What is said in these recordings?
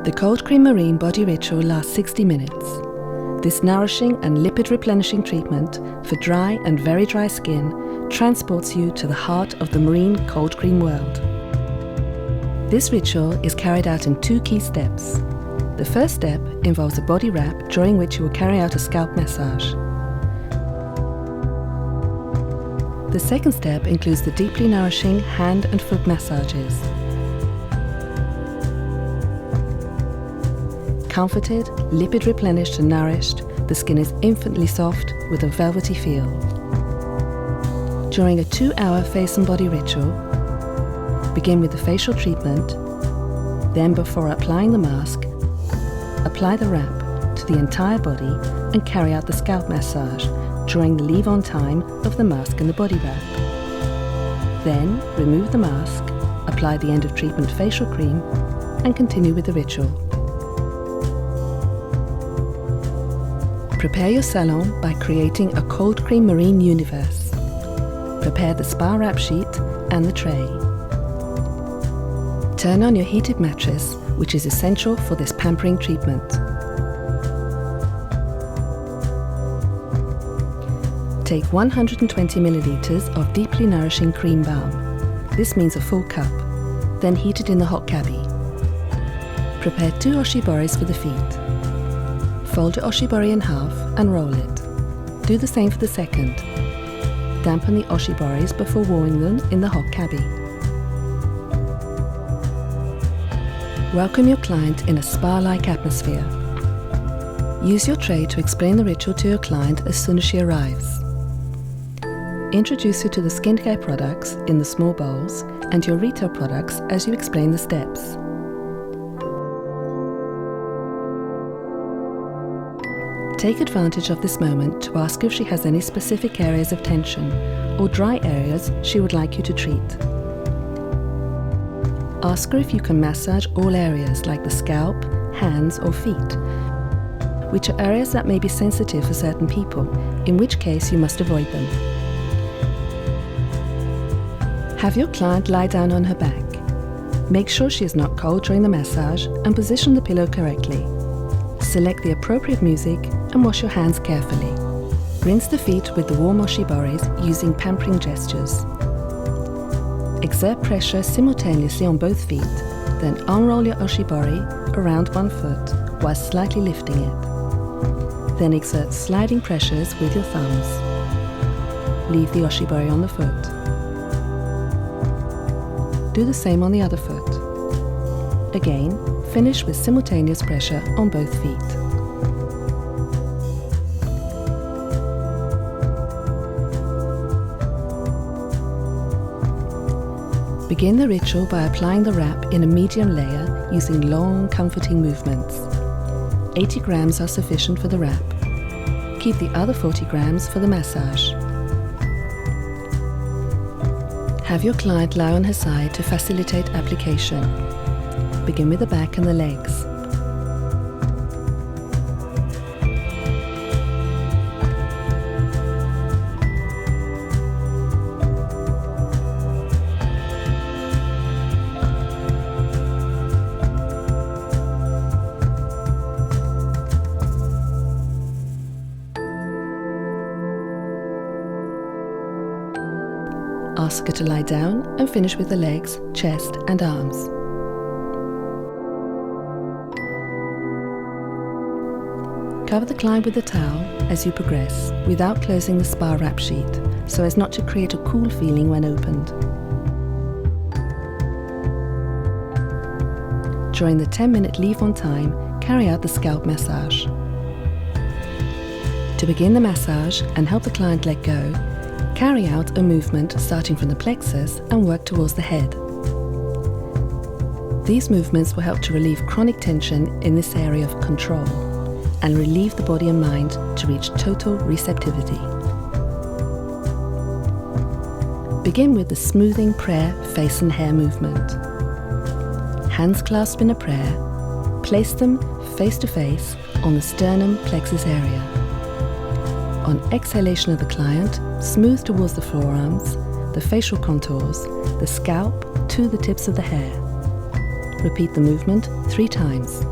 The cold cream marine body ritual lasts 60 minutes. This nourishing and lipid replenishing treatment for dry and very dry skin transports you to the heart of the marine cold cream world. This ritual is carried out in 2 key steps. The first step involves a body wrap during which you will carry out a scalp massage. The second step includes the deeply nourishing hand and foot massages. Comforted, lipid replenished and nourished, the skin is infinitely soft with a velvety feel. During a 2-hour face and body ritual, begin with the facial treatment, then before applying the mask, apply the wrap to the entire body and carry out the scalp massage during the leave-on time of the mask and the body wrap. Then remove the mask, apply the end of treatment facial cream and continue with the ritual. Prepare your salon by creating a cold cream marine universe. Prepare the spa wrap sheet and the tray. Turn on your heated mattress, which is essential for this pampering treatment. Take 120 milliliters of deeply nourishing cream balm. This means a full cup. Then heat it in the hot cabbie. Prepare 2 oshiboris for the feet. Fold your oshibori in half and roll it. Do the same for the second. Dampen the oshiboris before warming them in the hot cabbie. Welcome your client in a spa-like atmosphere. Use your tray to explain the ritual to your client as soon as she arrives. Introduce her to the skincare products in the small bowls and your retail products as you explain the steps. Take advantage of this moment to ask if she has any specific areas of tension or dry areas she would like you to treat. Ask her if you can massage all areas like the scalp, hands or feet, which are areas that may be sensitive for certain people, in which case you must avoid them. Have your client lie down on her back. Make sure she is not cold during the massage and position the pillow correctly. Select the appropriate music and wash your hands carefully. Rinse the feet with the warm oshiboris using pampering gestures. Exert pressure simultaneously on both feet, then unroll your oshibori around 1 foot while slightly lifting it. Then exert sliding pressures with your thumbs. Leave the oshibori on the foot. Do the same on the other foot. Again, finish with simultaneous pressure on both feet. Begin the ritual by applying the wrap in a medium layer using long, comforting movements. 80 grams are sufficient for the wrap. Keep the other 40 grams for the massage. Have your client lie on her side to facilitate application. Begin with the back and the legs. Ask her to lie down and finish with the legs, chest and arms. Cover the client with a towel as you progress, without closing the spa wrap sheet, so as not to create a cool feeling when opened. During the 10-minute leave-on time, carry out the scalp massage. To begin the massage and help the client let go, carry out a movement starting from the plexus and work towards the head. These movements will help to relieve chronic tension in this area of control and relieve the body and mind to reach total receptivity. Begin with the smoothing prayer face and hair movement. Hands clasped in a prayer, place them face to face on the sternum plexus area. On exhalation of the client, smooth towards the forearms, the facial contours, the scalp to the tips of the hair. Repeat the movement 3 times.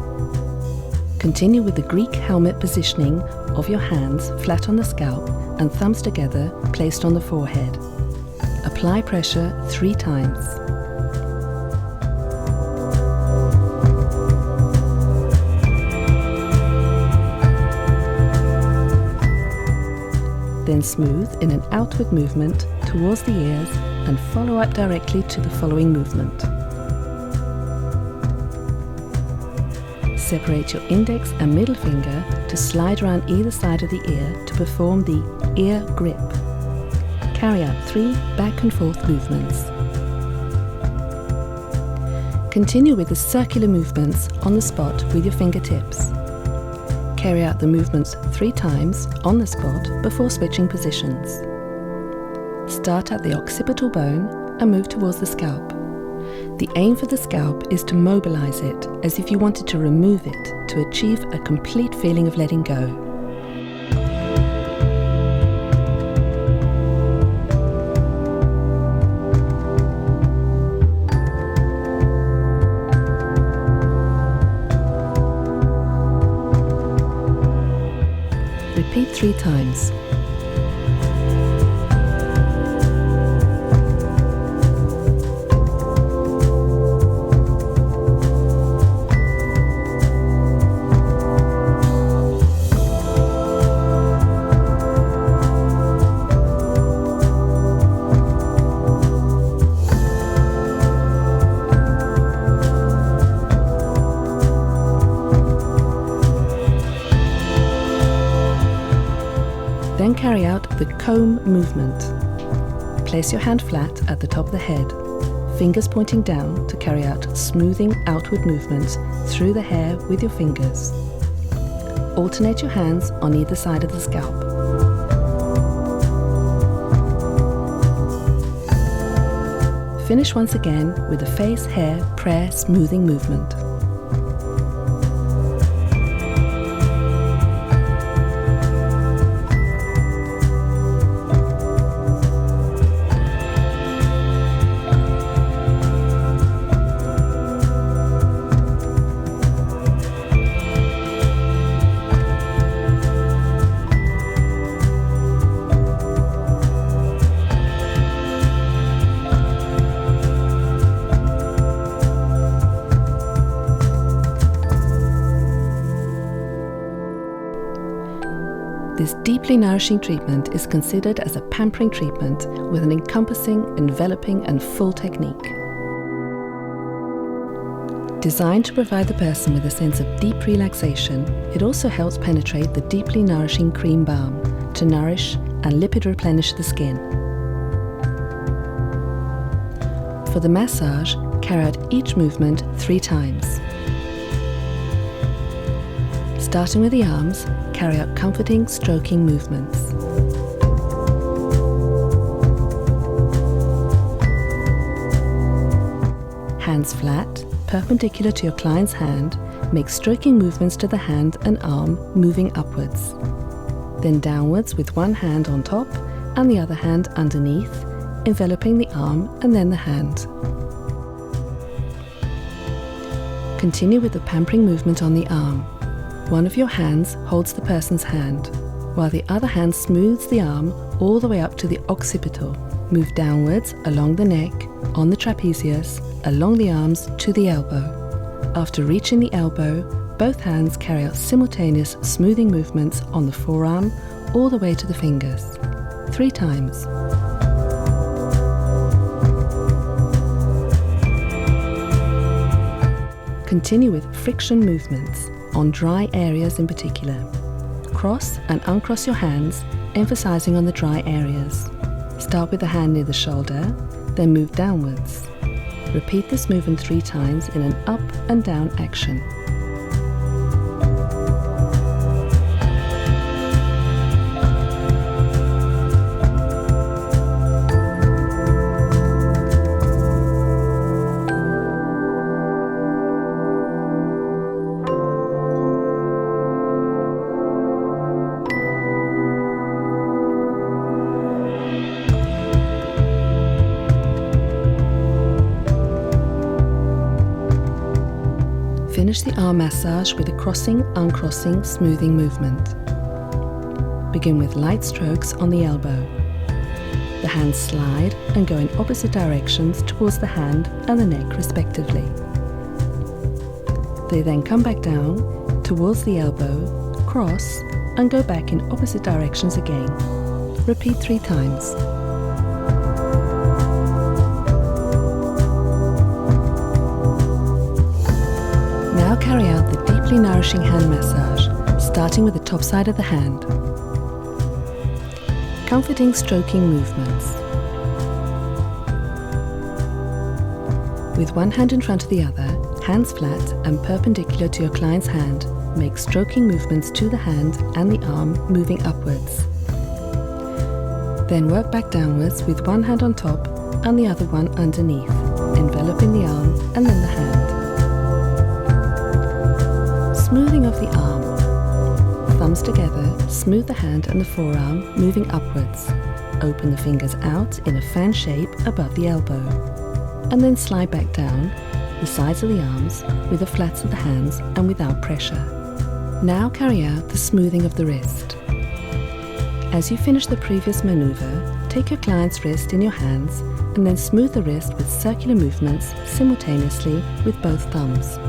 Continue with the Greek helmet positioning of your hands flat on the scalp and thumbs together placed on the forehead. Apply pressure 3 times. Then smooth in an outward movement towards the ears and follow up directly to the following movement. Separate your index and middle finger to slide around either side of the ear to perform the ear grip. Carry out 3 back and forth movements. Continue with the circular movements on the spot with your fingertips. Carry out the movements 3 times on the spot before switching positions. Start at the occipital bone and move towards the scalp. The aim for the scalp is to mobilize it as if you wanted to remove it to achieve a complete feeling of letting go. Repeat 3 times. Then carry out the comb movement. Place your hand flat at the top of the head, fingers pointing down to carry out smoothing outward movements through the hair with your fingers. Alternate your hands on either side of the scalp. Finish once again with the face, hair, prayer smoothing movement. This deeply nourishing treatment is considered as a pampering treatment with an encompassing, enveloping and full technique. Designed to provide the person with a sense of deep relaxation, it also helps penetrate the deeply nourishing cream balm to nourish and lipid replenish the skin. For the massage, carry out each movement 3 times. Starting with the arms, carry out comforting, stroking movements. Hands flat, perpendicular to your client's hand, make stroking movements to the hand and arm, moving upwards. Then downwards with one hand on top and the other hand underneath, enveloping the arm and then the hand. Continue with the pampering movement on the arm. One of your hands holds the person's hand, while the other hand smooths the arm all the way up to the occipital. Move downwards along the neck, on the trapezius, along the arms to the elbow. After reaching the elbow, both hands carry out simultaneous smoothing movements on the forearm all the way to the fingers. 3 times. Continue with friction movements on dry areas in particular. Cross and uncross your hands, emphasizing on the dry areas. Start with the hand near the shoulder, then move downwards. Repeat this movement 3 times in an up and down action. Finish the arm massage with a crossing, uncrossing, smoothing movement. Begin with light strokes on the elbow. The hands slide and go in opposite directions towards the hand and the neck respectively. They then come back down towards the elbow, cross, and go back in opposite directions again. Repeat 3 times. Now carry out the deeply nourishing hand massage, starting with the top side of the hand. Comforting stroking movements. With one hand in front of the other, hands flat and perpendicular to your client's hand, make stroking movements to the hand and the arm moving upwards. Then work back downwards with one hand on top and the other one underneath, enveloping the arm and then the hand. Smoothing of the arm. Thumbs together, smooth the hand and the forearm, moving upwards. Open the fingers out in a fan shape above the elbow. And then slide back down the sides of the arms with the flats of the hands and without pressure. Now carry out the smoothing of the wrist. As you finish the previous maneuver, take your client's wrist in your hands and then smooth the wrist with circular movements simultaneously with both thumbs.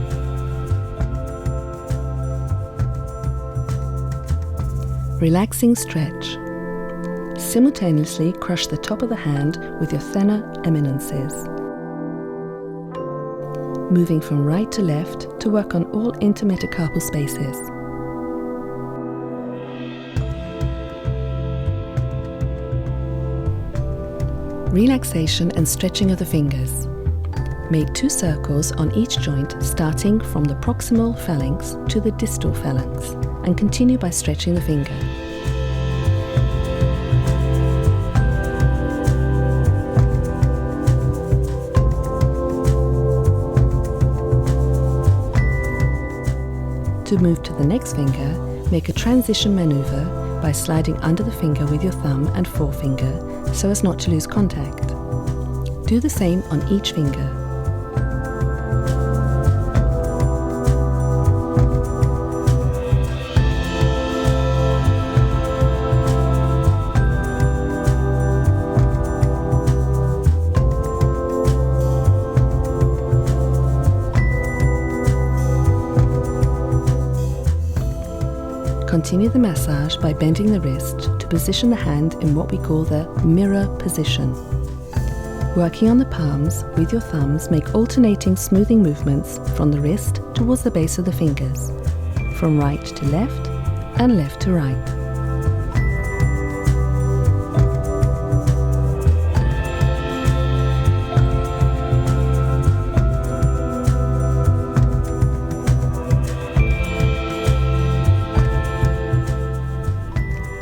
Relaxing stretch. Simultaneously crush the top of the hand with your thenar eminences. Moving from right to left to work on all intermetacarpal spaces. Relaxation and stretching of the fingers. Make 2 circles on each joint starting from the proximal phalanx to the distal phalanx and continue by stretching the finger. To move to the next finger, make a transition maneuver by sliding under the finger with your thumb and forefinger so as not to lose contact. Do the same on each finger. Continue the massage by bending the wrist to position the hand in what we call the mirror position. Working on the palms, with your thumbs, make alternating smoothing movements from the wrist towards the base of the fingers, from right to left and left to right.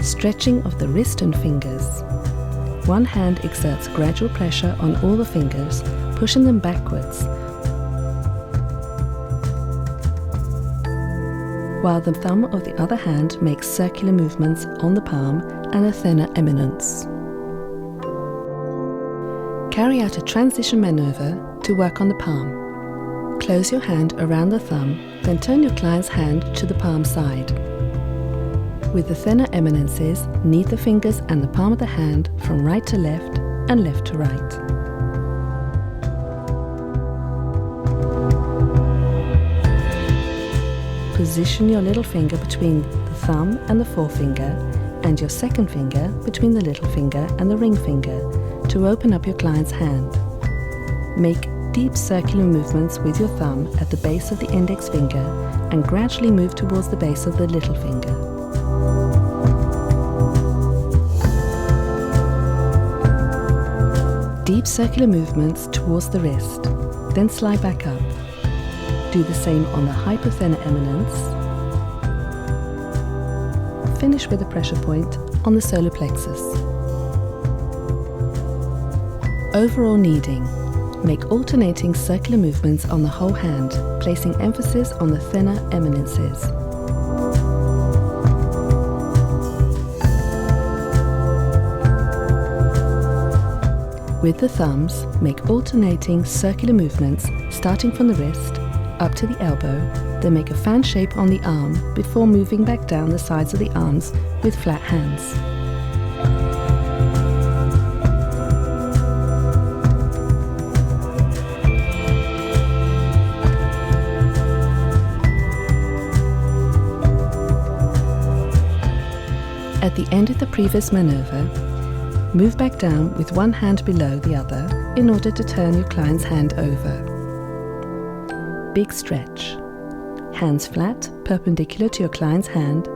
Stretching of the wrist and fingers. One hand exerts gradual pressure on all the fingers, pushing them backwards, while the thumb of the other hand makes circular movements on the palm and a thenar eminence. Carry out a transition maneuver to work on the palm. Close your hand around the thumb, then turn your client's hand to the palm side. With the thenar eminences, knead the fingers and the palm of the hand from right to left and left to right. Position your little finger between the thumb and the forefinger and your second finger between the little finger and the ring finger to open up your client's hand. Make deep circular movements with your thumb at the base of the index finger and gradually move towards the base of the little finger. Deep circular movements towards the wrist, then slide back up. Do the same on the hypothenar eminence. Finish with a pressure point on the solar plexus. Overall kneading. Make alternating circular movements on the whole hand, placing emphasis on the thenar eminences. With the thumbs, make alternating circular movements starting from the wrist up to the elbow, then make a fan shape on the arm before moving back down the sides of the arms with flat hands. At the end of the previous maneuver, move back down with one hand below the other in order to turn your client's hand over. Big stretch. Hands flat, perpendicular to your client's hand.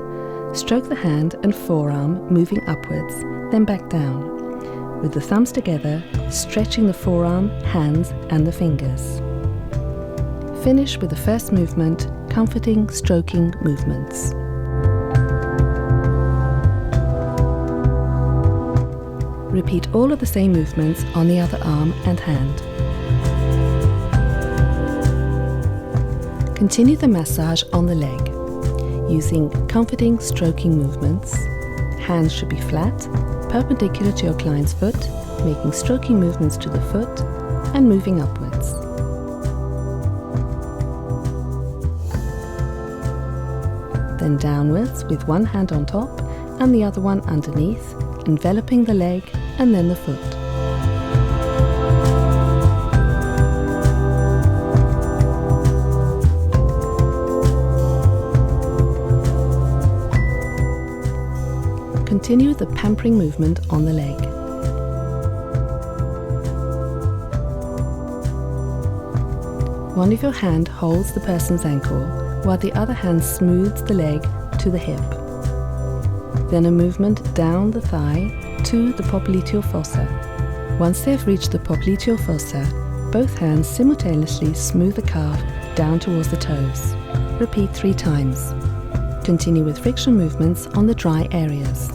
Stroke the hand and forearm moving upwards, then back down. With the thumbs together, stretching the forearm, hands and the fingers. Finish with the first movement, comforting, stroking movements. Repeat all of the same movements on the other arm and hand. Continue the massage on the leg, using comforting, stroking movements. Hands should be flat, perpendicular to your client's foot, making stroking movements to the foot and moving upwards. Then downwards with one hand on top and the other one underneath, enveloping the leg and then the foot. Continue the pampering movement on the leg. One of your hand holds the person's ankle while the other hand smooths the leg to the hip. Then a movement down the thigh to the popliteal fossa. Once they have reached the popliteal fossa, both hands simultaneously smooth the calf down towards the toes. Repeat 3 times. Continue with friction movements on the dry areas.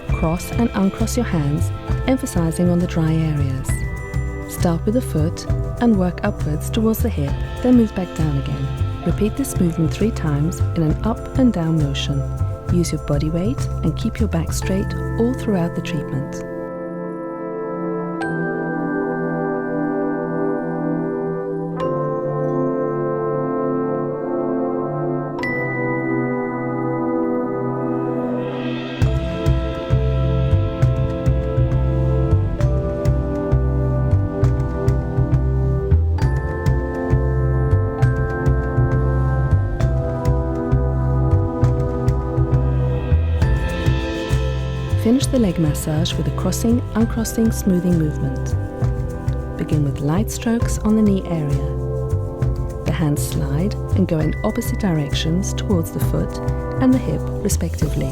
Cross and uncross your hands, emphasizing on the dry areas. Start with the foot and work upwards towards the hip, then move back down again. Repeat this movement 3 times in an up and down motion. Use your body weight and keep your back straight all throughout the treatment. Finish the leg massage with a crossing, uncrossing, smoothing movement. Begin with light strokes on the knee area. The hands slide and go in opposite directions towards the foot and the hip, respectively.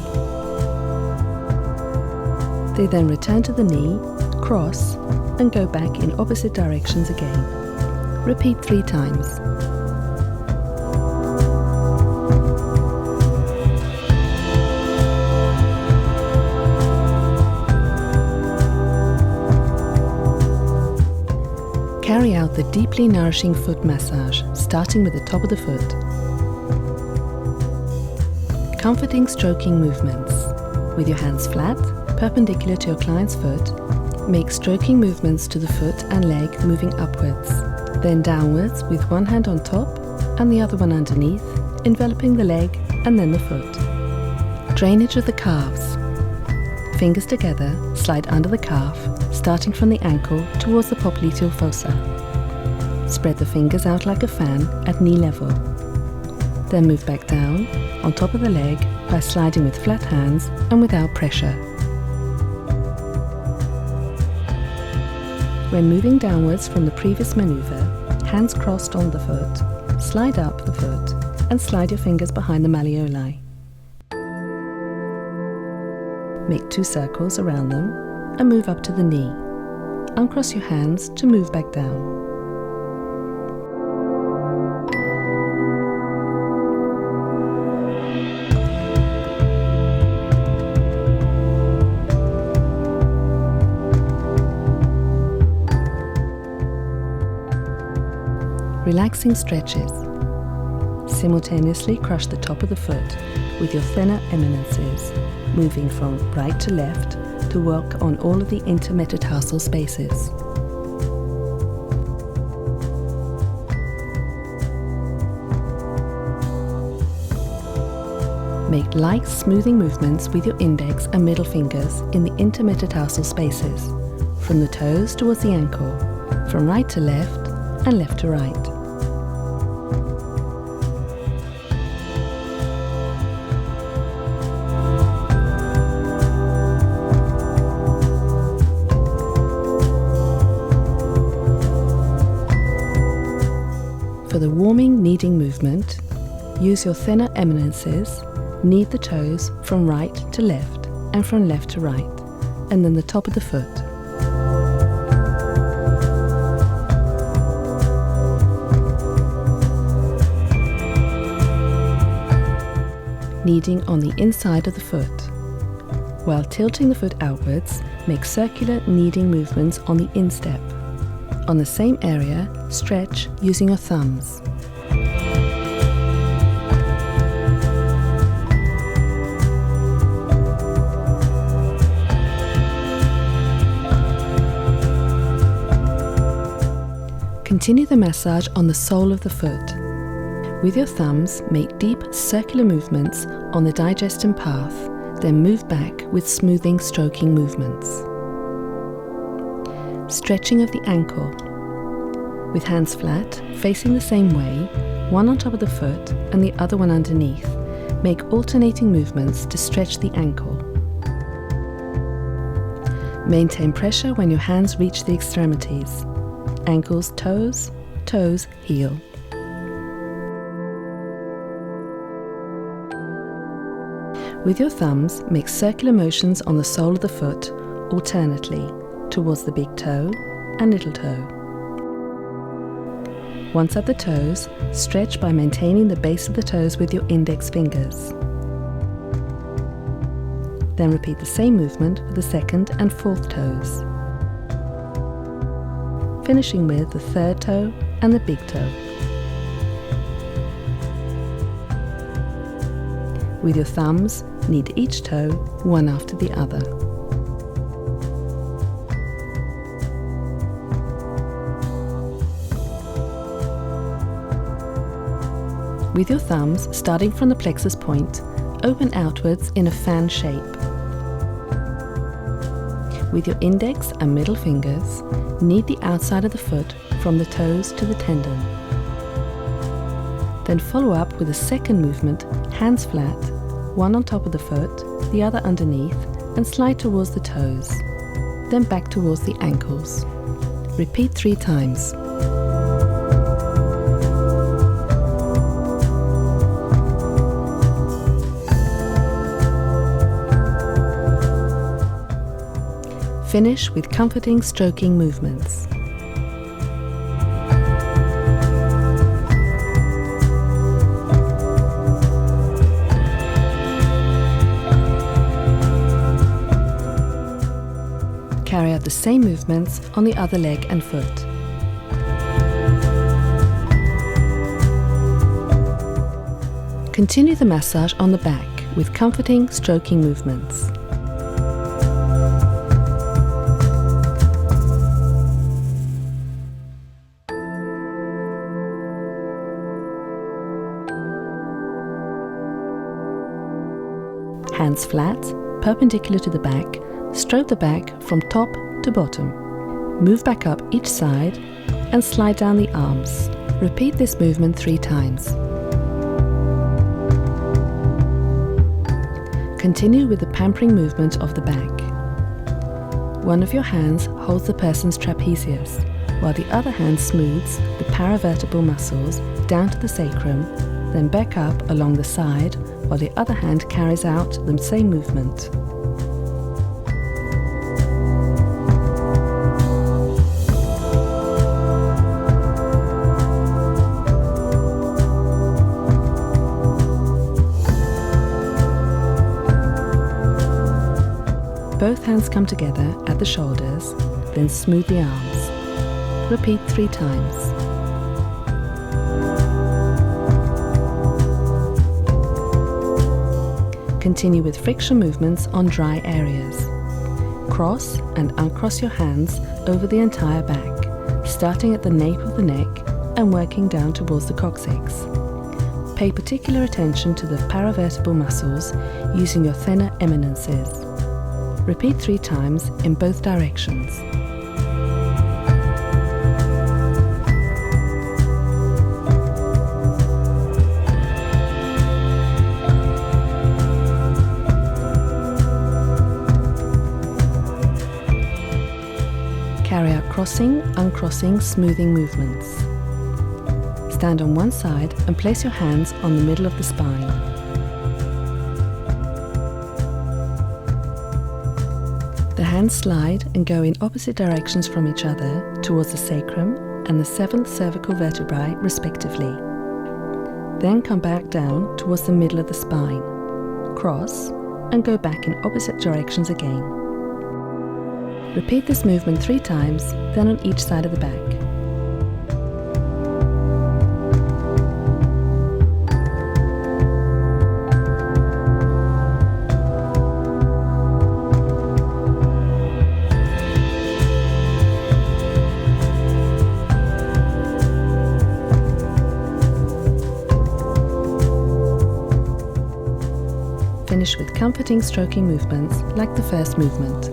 They then return to the knee, cross, and go back in opposite directions again. Repeat 3 times. Carry out the deeply nourishing foot massage, starting with the top of the foot. Comforting, stroking movements. With your hands flat, perpendicular to your client's foot, make stroking movements to the foot and leg moving upwards, then downwards with one hand on top and the other one underneath, enveloping the leg and then the foot. Drainage of the calves. Fingers together, slide under the calf, starting from the ankle towards the popliteal fossa. Spread the fingers out like a fan at knee level. Then move back down, on top of the leg, by sliding with flat hands and without pressure. When moving downwards from the previous maneuver, hands crossed on the foot, slide up the foot and slide your fingers behind the malleoli. Make 2 circles around them and move up to the knee. Uncross your hands to move back down. Relaxing stretches. Simultaneously crush the top of the foot with your thinner eminences, moving from right to left to work on all of the intermetatarsal spaces. Make light smoothing movements with your index and middle fingers in the intermetatarsal spaces, from the toes towards the ankle, from right to left and left to right. For the warming kneading movement, use your thinner eminences, knead the toes from right to left and from left to right, and then the top of the foot. Kneading on the inside of the foot. While tilting the foot outwards, make circular kneading movements on the instep. On the same area, stretch using your thumbs. Continue the massage on the sole of the foot. With your thumbs, make deep circular movements on the digestion path, then move back with smoothing, stroking movements. Stretching of the ankle. With hands flat, facing the same way, one on top of the foot and the other one underneath, make alternating movements to stretch the ankle. Maintain pressure when your hands reach the extremities. Ankles, toes, toes, heel. With your thumbs, make circular motions on the sole of the foot alternately, towards the big toe and little toe. Once at the toes, stretch by maintaining the base of the toes with your index fingers. Then repeat the same movement for the second and fourth toes, finishing with the third toe and the big toe. With your thumbs, knead each toe one after the other. With your thumbs, starting from the plexus point, open outwards in a fan shape. With your index and middle fingers, knead the outside of the foot from the toes to the tendon. Then follow up with a second movement, hands flat, one on top of the foot, the other underneath, and slide towards the toes. Then back towards the ankles. Repeat 3 times. Finish with comforting stroking movements. Carry out the same movements on the other leg and foot. Continue the massage on the back with comforting stroking movements. Hands flat, perpendicular to the back, stroke the back from top to bottom. Move back up each side and slide down the arms. Repeat this movement 3 times. Continue with the pampering movement of the back. One of your hands holds the person's trapezius, while the other hand smooths the paravertebral muscles down to the sacrum, then back up along the side, while the other hand carries out the same movement. Both hands come together at the shoulders, then smooth the arms. Repeat 3 times. Continue with friction movements on dry areas. Cross and uncross your hands over the entire back, starting at the nape of the neck and working down towards the coccyx. Pay particular attention to the paravertebral muscles using your thinner eminences. Repeat 3 times in both directions. Carry out crossing, uncrossing, smoothing movements. Stand on one side and place your hands on the middle of the spine. The hands slide and go in opposite directions from each other towards the sacrum and the 7th cervical vertebrae respectively. Then come back down towards the middle of the spine. Cross and go back in opposite directions again. Repeat this movement 3 times, then on each side of the back. Finish with comforting stroking movements like the first movement.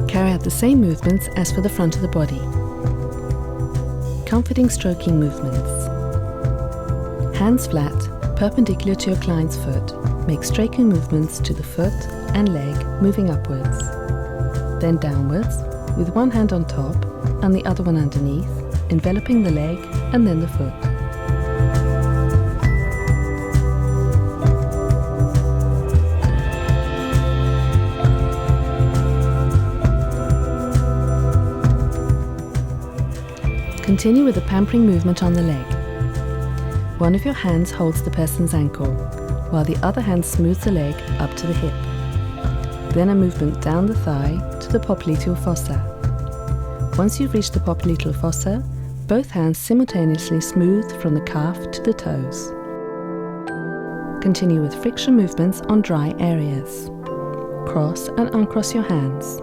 Carry out the same movements as for the front of the body. Comforting stroking movements. Hands flat, perpendicular to your client's foot. Make stroking movements to the foot and leg, moving upwards. Then downwards, with one hand on top and the other one underneath, enveloping the leg and then the foot. Continue with the pampering movement on the leg. One of your hands holds the person's ankle, while the other hand smooths the leg up to the hip. Then a movement down the thigh to the popliteal fossa. Once you've reached the popliteal fossa, both hands simultaneously smooth from the calf to the toes. Continue with friction movements on dry areas. Cross and uncross your hands.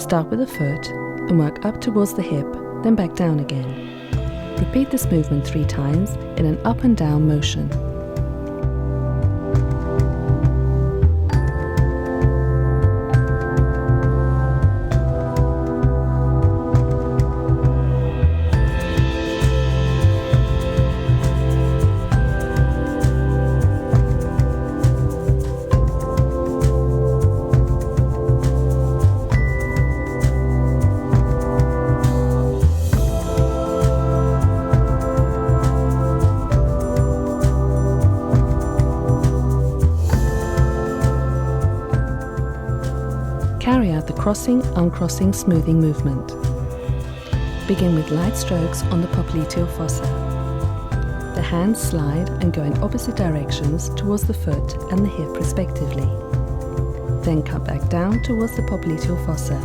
Start with the foot and work up towards the hip, then back down again. Repeat this movement 3 times in an up and down motion. Carry out the crossing, uncrossing, smoothing movement. Begin with light strokes on the popliteal fossa. The hands slide and go in opposite directions towards the foot and the hip respectively. Then come back down towards the popliteal fossa.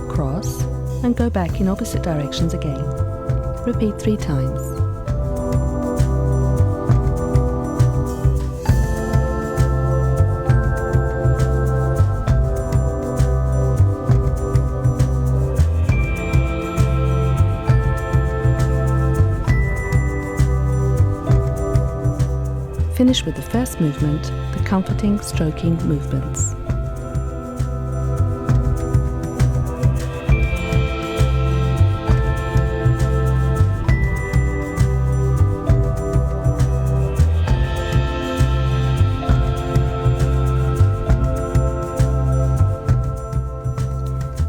Cross and go back in opposite directions again. Repeat 3 times. Finish with the first movement, the comforting stroking movements.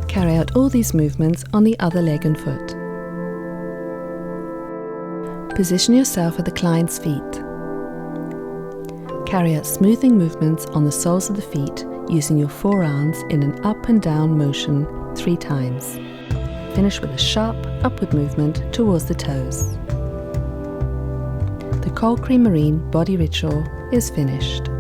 Carry out all these movements on the other leg and foot. Position yourself at the client's feet. Carry out smoothing movements on the soles of the feet using your forearms in an up and down motion 3 times. Finish with a sharp upward movement towards the toes. The cold cream marine body ritual is finished.